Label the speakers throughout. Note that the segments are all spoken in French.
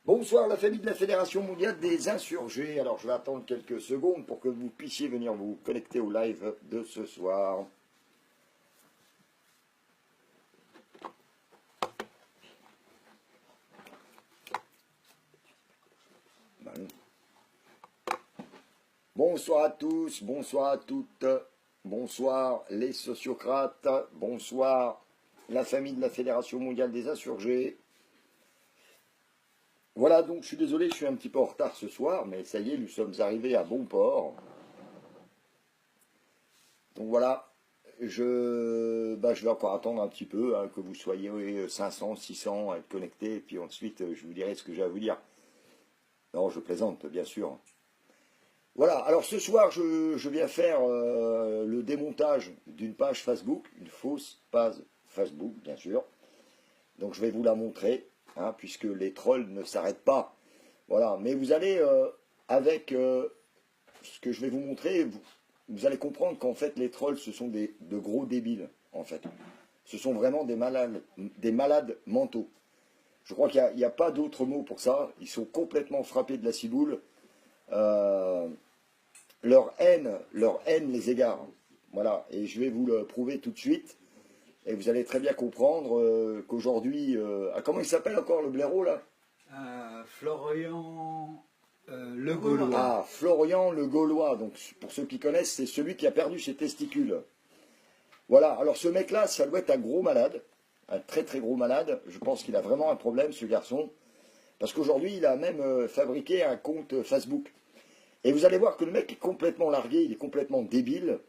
Speaker 1: Bonsoir la famille de la Fédération mondiale des insurgés. Alors je vais attendre quelques secondes pour que vous puissiez venir vous connecter au live de ce soir. Bonsoir à tous, bonsoir à toutes, bonsoir les sociocrates, bonsoir la famille de la Fédération mondiale des insurgés. Voilà, donc je suis désolé, je suis un petit peu en retard ce soir, mais ça y est, nous sommes arrivés à bon port. Donc voilà, je vais encore attendre un petit peu, hein, que vous soyez 500, 600 à être connectés, et puis ensuite je vous dirai ce que j'ai à vous dire. Non, je plaisante, bien sûr. Voilà, alors ce soir, je viens faire le démontage d'une page Facebook, une fausse page Facebook, bien sûr. Donc je vais vous la montrer, hein, puisque les trolls ne s'arrêtent pas. Voilà, mais vous allez, avec ce que je vais vous montrer, vous allez comprendre qu'en fait, les trolls, ce sont de gros débiles, en fait. Ce sont vraiment des malades mentaux. Je crois qu'il n'y a pas d'autre mot pour ça. Ils sont complètement frappés de la ciboule. Leur haine les égare. Voilà, et je vais vous le prouver tout de suite. Et vous allez très bien comprendre qu'aujourd'hui... comment il s'appelle encore le blaireau, là
Speaker 2: Florian Le Gaulois.
Speaker 1: Ah, Florian Le Gaulois. Donc, pour ceux qui connaissent, c'est celui qui a perdu ses testicules. Voilà, alors ce mec-là, ça doit être un gros malade. Un très très gros malade. Je pense qu'il a vraiment un problème, ce garçon. Parce qu'aujourd'hui, il a même fabriqué un compte Facebook. Et vous allez voir que le mec est complètement largué, il est complètement débile.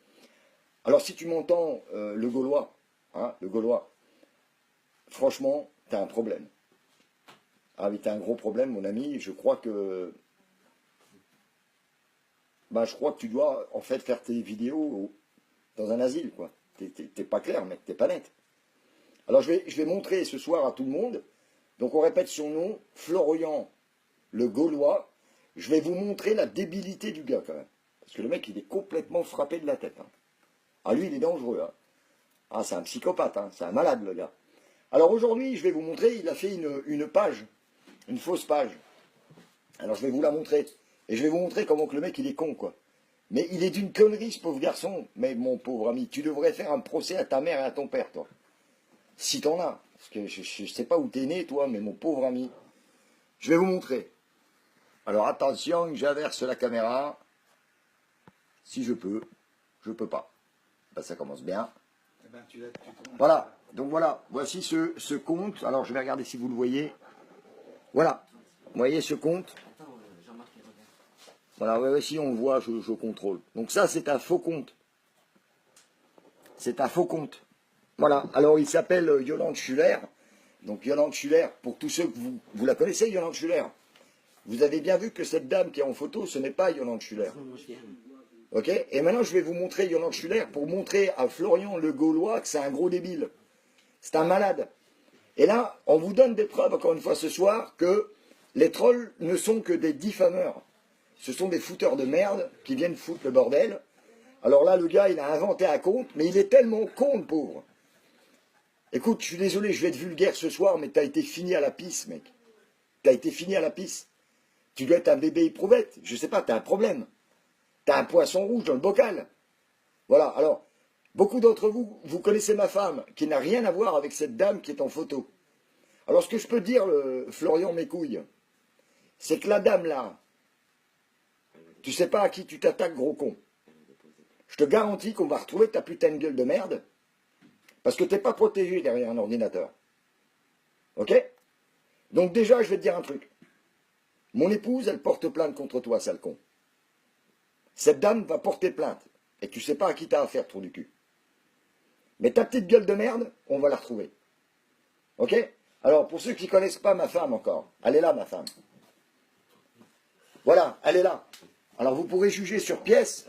Speaker 1: Alors si tu m'entends, le Gaulois, hein, le Gaulois, franchement, t'as un problème. Ah oui, t'as un gros problème, mon ami. Je crois que... je crois que tu dois, en fait, faire tes vidéos dans un asile, quoi. T'es pas clair, mec, t'es pas net. Alors je vais montrer ce soir à tout le monde. Donc on répète son nom, Florian Le Gaulois. Je vais vous montrer la débilité du gars, quand même. Parce que le mec, il est complètement frappé de la tête. Hein. Ah, lui, il est dangereux. Hein. Ah, c'est un psychopathe. Hein. C'est un malade, le gars. Alors, aujourd'hui, je vais vous montrer, il a fait une page. Une fausse page. Alors, je vais vous la montrer. Et je vais vous montrer comment que le mec, il est con, quoi. Mais il est d'une connerie, ce pauvre garçon. Mais, mon pauvre ami, tu devrais faire un procès à ta mère et à ton père, toi. Si t'en as. Parce que je ne sais pas où t'es né, toi, mais mon pauvre ami. Je vais vous montrer. Alors attention, j'inverse la caméra. Si je peux pas. Ça commence bien. Voilà, donc voilà, voici ce compte. Alors je vais regarder si vous le voyez. Voilà, vous voyez ce compte. Voilà, ouais, si on le voit, je contrôle. Donc ça, c'est un faux compte. C'est un faux compte. Voilà, alors il s'appelle Yolande Schuller. Donc Yolande Schuller, pour tous ceux que vous la connaissez, Yolande Schuller. Vous avez bien vu que cette dame qui est en photo, ce n'est pas Yolande Schuller. Ok? Et maintenant, je vais vous montrer Yolande Schuller pour montrer à Florian Le Gaulois que c'est un gros débile. C'est un malade. Et là, on vous donne des preuves, encore une fois ce soir, que les trolls ne sont que des diffameurs. Ce sont des fouteurs de merde qui viennent foutre le bordel. Alors là, le gars, il a inventé un compte, mais il est tellement con, le pauvre. Écoute, je suis désolé, je vais être vulgaire ce soir, mais t'as été fini à la pisse, mec. T'as été fini à la pisse. Tu dois être un bébé éprouvette. Je sais pas, t'as un problème. T'as un poisson rouge dans le bocal. Voilà, alors, beaucoup d'entre vous, vous connaissez ma femme, qui n'a rien à voir avec cette dame qui est en photo. Alors, ce que je peux dire, Florian Mécouille, c'est que la dame là, tu sais pas à qui tu t'attaques, gros con. Je te garantis qu'on va retrouver ta putain de gueule de merde, parce que t'es pas protégé derrière un ordinateur. Ok? Donc déjà, je vais te dire un truc. Mon épouse, elle porte plainte contre toi, sale con. Cette dame va porter plainte. Et tu sais pas à qui t'as affaire, trou du cul. Mais ta petite gueule de merde, on va la retrouver. Ok? Alors, pour ceux qui ne connaissent pas ma femme encore, elle est là, ma femme. Voilà, elle est là. Alors, vous pourrez juger sur pièce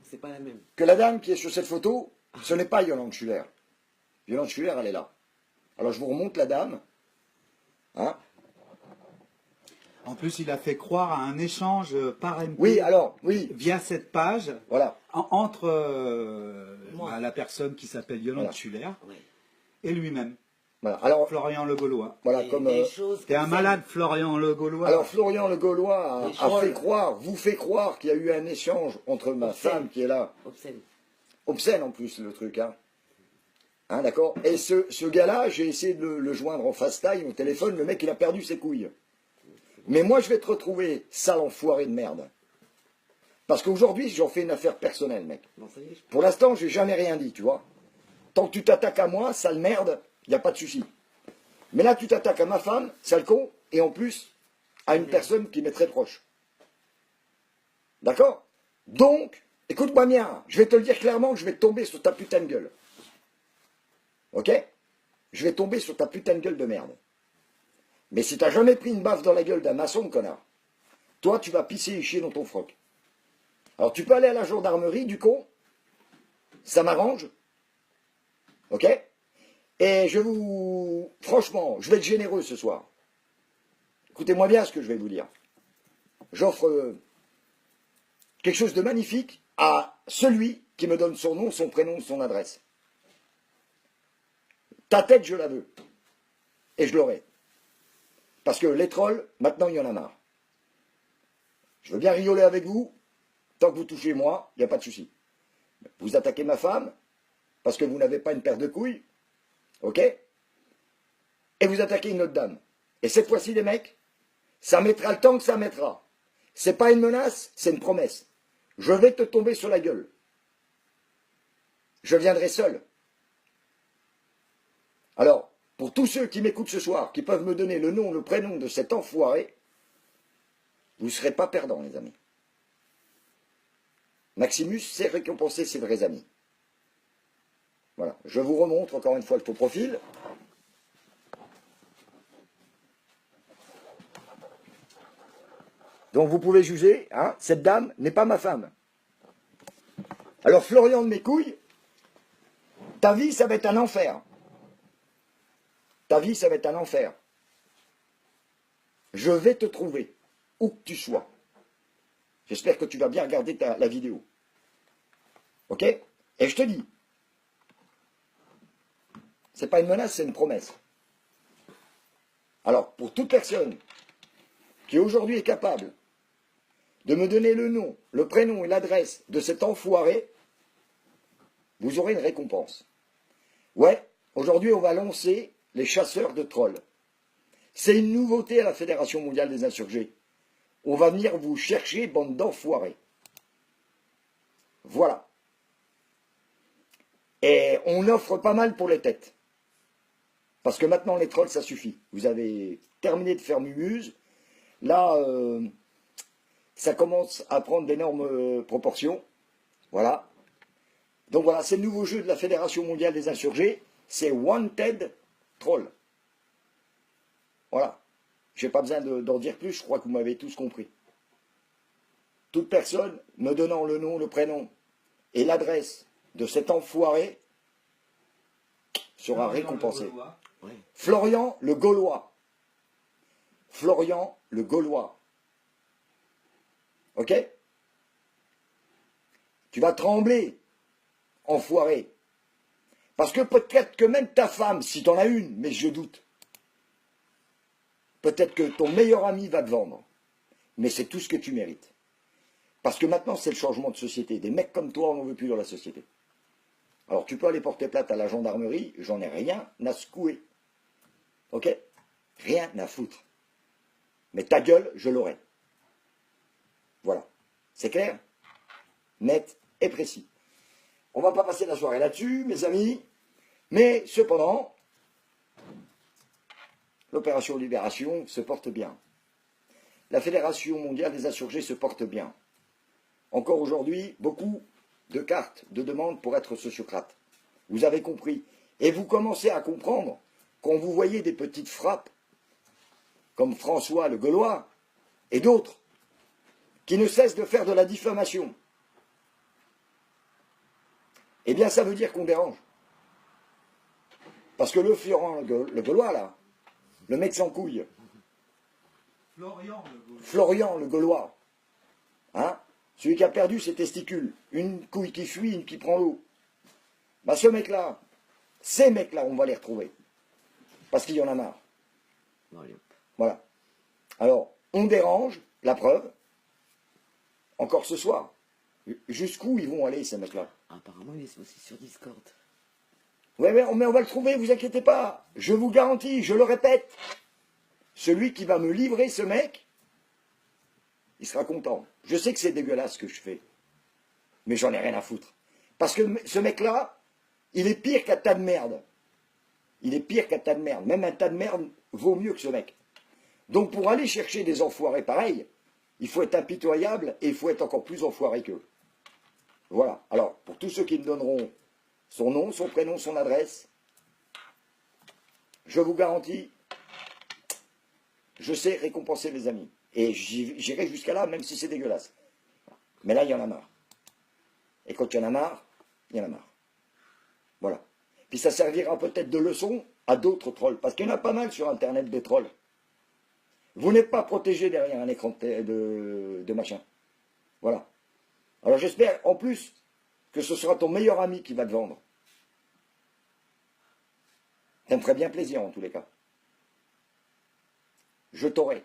Speaker 3: c'est pas la même.
Speaker 1: Que la dame qui est sur cette photo, ce n'est pas Yolande Schuller. Yolande Schuller, elle est là. Alors, je vous remonte la dame. Hein?
Speaker 2: En plus, il a fait croire à un échange par MP
Speaker 1: Oui, alors, oui.
Speaker 2: via cette page
Speaker 1: Voilà.
Speaker 2: entre la personne qui s'appelle Yolande
Speaker 1: Voilà.
Speaker 2: Schuller
Speaker 3: Ouais.
Speaker 2: et lui-même.
Speaker 1: Voilà. Alors,
Speaker 2: Florian Le Gaulois.
Speaker 1: voilà,
Speaker 3: Et
Speaker 1: comme...
Speaker 3: des choses
Speaker 2: T'es un
Speaker 3: comme
Speaker 2: malade, Florian Le Gaulois.
Speaker 1: alors, Florian Le Gaulois
Speaker 3: Des
Speaker 1: a fait
Speaker 3: trolls.
Speaker 1: croire, vous fait croire qu'il y a eu un échange entre ma
Speaker 3: Obscène.
Speaker 1: femme qui est là,
Speaker 3: obscène.
Speaker 1: obscène en plus le truc, hein. Hein, d'accord. Et ce gars-là, j'ai essayé de le joindre en fast time au téléphone, le mec il a perdu ses couilles. Mais moi je vais te retrouver, sale enfoiré de merde. Parce qu'aujourd'hui j'en fais une affaire personnelle, mec.
Speaker 3: Bon, ça y est,
Speaker 1: Pour l'instant, j'ai jamais rien dit, tu vois. Tant que tu t'attaques à moi, sale merde, il n'y a pas de souci. Mais là, tu t'attaques à ma femme, sale con, et en plus, à une personne qui m'est très proche. D'accord? Donc, écoute-moi bien, je vais te le dire clairement que je vais tomber sur ta putain de gueule. Ok? Je vais tomber sur ta putain de gueule de merde. Mais si t'as jamais pris une baffe dans la gueule d'un maçon, connard, toi, tu vas pisser et chier dans ton froc. Alors, tu peux aller à la gendarmerie, du con, ça m'arrange. Ok? Et franchement, je vais être généreux ce soir. Écoutez-moi bien ce que je vais vous dire. J'offre quelque chose de magnifique à celui qui me donne son nom, son prénom, son adresse. Ta tête, je la veux. Et je l'aurai. Parce que les trolls, maintenant, il y en a marre. Je veux bien rigoler avec vous. Tant que vous touchez moi, il n'y a pas de souci. Vous attaquez ma femme, parce que vous n'avez pas une paire de couilles. Ok? Et vous attaquez une autre dame. Et cette fois-ci, les mecs, ça mettra le temps que ça mettra. C'est pas une menace, c'est une promesse. Je vais te tomber sur la gueule. Je viendrai seul. Alors, pour tous ceux qui m'écoutent ce soir, qui peuvent me donner le nom, le prénom de cet enfoiré, vous ne serez pas perdants, les amis. Maximus sait récompenser ses vrais amis. Voilà. Je vous remontre encore une fois le faux profil. Donc vous pouvez juger, hein, cette dame n'est pas ma femme. Alors Florian de mes couilles, ta vie ça va être un enfer. Ta vie ça va être un enfer. Je vais te trouver, où que tu sois. J'espère que tu vas bien regarder la vidéo. Ok? Et je te dis, c'est pas une menace, c'est une promesse. Alors, pour toute personne qui aujourd'hui est capable de me donner le nom, le prénom et l'adresse de cet enfoiré, vous aurez une récompense. Ouais, aujourd'hui on va lancer les chasseurs de trolls. C'est une nouveauté à la Fédération mondiale des insurgés. On va venir vous chercher, bande d'enfoirés. Voilà. Et on offre pas mal pour les têtes. Parce que maintenant les trolls ça suffit. Vous avez terminé de faire mumuse. Là, ça commence à prendre d'énormes proportions. Voilà. Donc voilà, c'est le nouveau jeu de la Fédération mondiale des insurgés. C'est Wanted Troll. Voilà. Je n'ai pas besoin d'en dire plus, je crois que vous m'avez tous compris. Toute personne me donnant le nom, le prénom et l'adresse de cet enfoiré sera récompensée.
Speaker 3: ouais.
Speaker 1: Florian le Gaulois. Florian le Gaulois. Ok? Tu vas trembler, enfoiré. Parce que peut-être que même ta femme, si tu en as une, mais je doute, peut-être que ton meilleur ami va te vendre. Mais c'est tout ce que tu mérites. Parce que maintenant, c'est le changement de société. Des mecs comme toi, on n'en veut plus dans la société. Alors, tu peux aller porter plainte à la gendarmerie, j'en ai rien à secouer. Ok? Rien à foutre. Mais ta gueule, je l'aurai. Voilà. C'est clair? Net et précis. On va pas passer la soirée là-dessus, mes amis. Mais cependant, l'opération Libération se porte bien. La Fédération mondiale des insurgés se porte bien. Encore aujourd'hui, beaucoup de cartes de demande pour être sociocrate. Vous avez compris. Et vous commencez à comprendre quand vous voyez des petites frappes, comme François le Gaulois et d'autres, qui ne cessent de faire de la diffamation. Eh bien, ça veut dire qu'on dérange. Parce que le Florian le Gaulois, là, le mec sans couille, Florian le Gaulois, hein, celui qui a perdu ses testicules, une couille qui fuit, une qui prend l'eau. Bah ce mec-là, ces mecs-là, on va les retrouver. parce qu'il y en a marre.
Speaker 3: Bon, allez, hop.
Speaker 1: Voilà. Alors, on dérange, la preuve, encore ce soir. Jusqu'où ils vont aller, ces mecs-là?
Speaker 3: Apparemment, il est aussi sur Discord.
Speaker 1: Ouais, mais on va le trouver, vous inquiétez pas. Je vous garantis, je le répète, celui qui va me livrer ce mec, il sera content. Je sais que c'est dégueulasse ce que je fais, mais j'en ai rien à foutre. Parce que ce mec-là, il est pire qu'un tas de merde. Il est pire qu'un tas de merde. Même un tas de merde vaut mieux que ce mec. Donc pour aller chercher des enfoirés pareils, il faut être impitoyable et il faut être encore plus enfoiré qu'eux. Voilà. Alors, pour tous ceux qui me donneront son nom, son prénom, son adresse, je vous garantis, je sais récompenser les amis. Et j'irai jusqu'à là, même si c'est dégueulasse. Mais là, il y en a marre. Et quand il y en a marre, il y en a marre. Voilà. Puis ça servira peut-être de leçon à d'autres trolls. Parce qu'il y en a pas mal sur Internet des trolls. Vous n'êtes pas protégé derrière un écran de machin. Voilà. Alors j'espère en plus que ce sera ton meilleur ami qui va te vendre. Ça me ferait bien plaisir en tous les cas. Je t'aurai.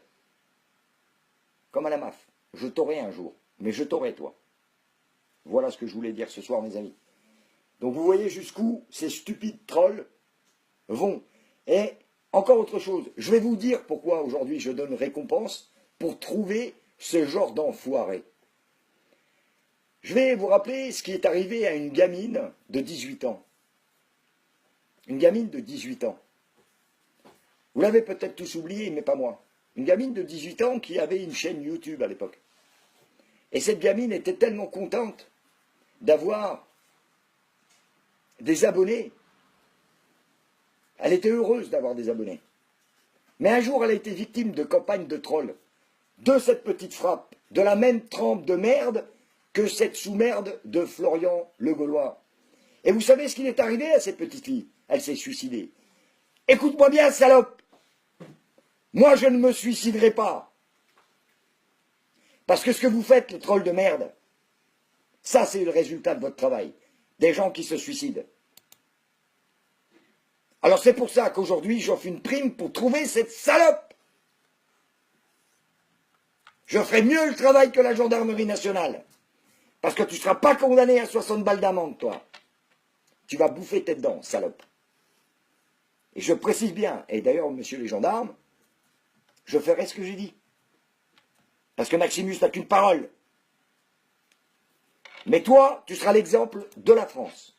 Speaker 1: Comme à la MAF. Je t'aurai un jour. Mais je t'aurai toi. Voilà ce que je voulais dire ce soir mes amis. Donc vous voyez jusqu'où ces stupides trolls vont. Et encore autre chose. Je vais vous dire pourquoi aujourd'hui je donne récompense pour trouver ce genre d'enfoiré. Je vais vous rappeler ce qui est arrivé à une gamine de 18 ans. Une gamine de 18 ans. Vous l'avez peut-être tous oublié, mais pas moi. Une gamine de 18 ans qui avait une chaîne YouTube à l'époque. Et cette gamine était tellement contente d'avoir des abonnés. Elle était heureuse d'avoir des abonnés. Mais un jour, elle a été victime de campagnes de trolls. De cette petite frappe, de la même trempe de merde que cette sous-merde de Florian Le Gaulois. Et vous savez ce qu'il est arrivé à cette petite fille? Elle s'est suicidée. Écoute-moi bien, salope. Moi, je ne me suiciderai pas. Parce que ce que vous faites, les trolls de merde, ça, c'est le résultat de votre travail. Des gens qui se suicident. Alors c'est pour ça qu'aujourd'hui, j'offre une prime pour trouver cette salope. Je ferai mieux le travail que la gendarmerie nationale. Parce que tu ne seras pas condamné à 60 balles d'amende, toi. Tu vas bouffer tes dents, salope. Et je précise bien, et d'ailleurs, messieurs les gendarmes, je ferai ce que j'ai dit. Parce que Maximus n'a qu'une parole. Mais toi, tu seras l'exemple de la France.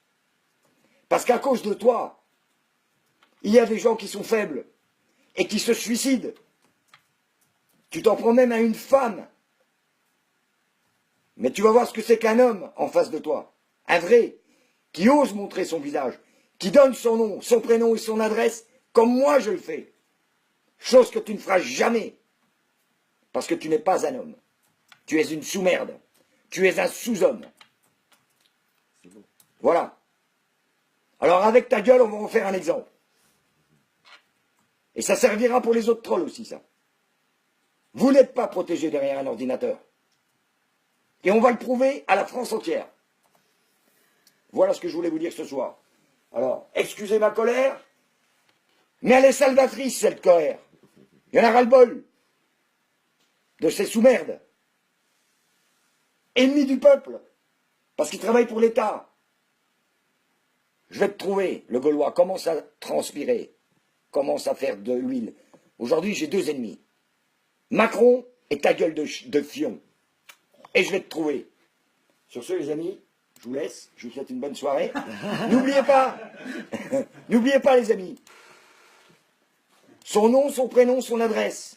Speaker 1: Parce qu'à cause de toi, il y a des gens qui sont faibles et qui se suicident. Tu t'en prends même à une femme. Mais tu vas voir ce que c'est qu'un homme en face de toi. Un vrai, qui ose montrer son visage, qui donne son nom, son prénom et son adresse, comme moi je le fais. Chose que tu ne feras jamais. Parce que tu n'es pas un homme. Tu es une sous-merde. Tu es un sous-homme. Voilà. Alors avec ta gueule, on va en faire un exemple. Et ça servira pour les autres trolls aussi, ça. Vous n'êtes pas protégé derrière un ordinateur. Et on va le prouver à la France entière. Voilà ce que je voulais vous dire ce soir. Alors, excusez ma colère, mais elle est salvatrice, cette colère. Il y en a ras-le-bol de ces sous-merdes. Ennemis du peuple, parce qu'ils travaillent pour l'État. Je vais te trouver, le Gaulois, commence à transpirer, commence à faire de l'huile. Aujourd'hui, j'ai deux ennemis. Macron et ta gueule de fion. Et je vais te trouver. Sur ce, les amis, je vous laisse. Je vous souhaite une bonne soirée. N'oubliez pas, n'oubliez pas, les amis, son nom, son prénom, son adresse.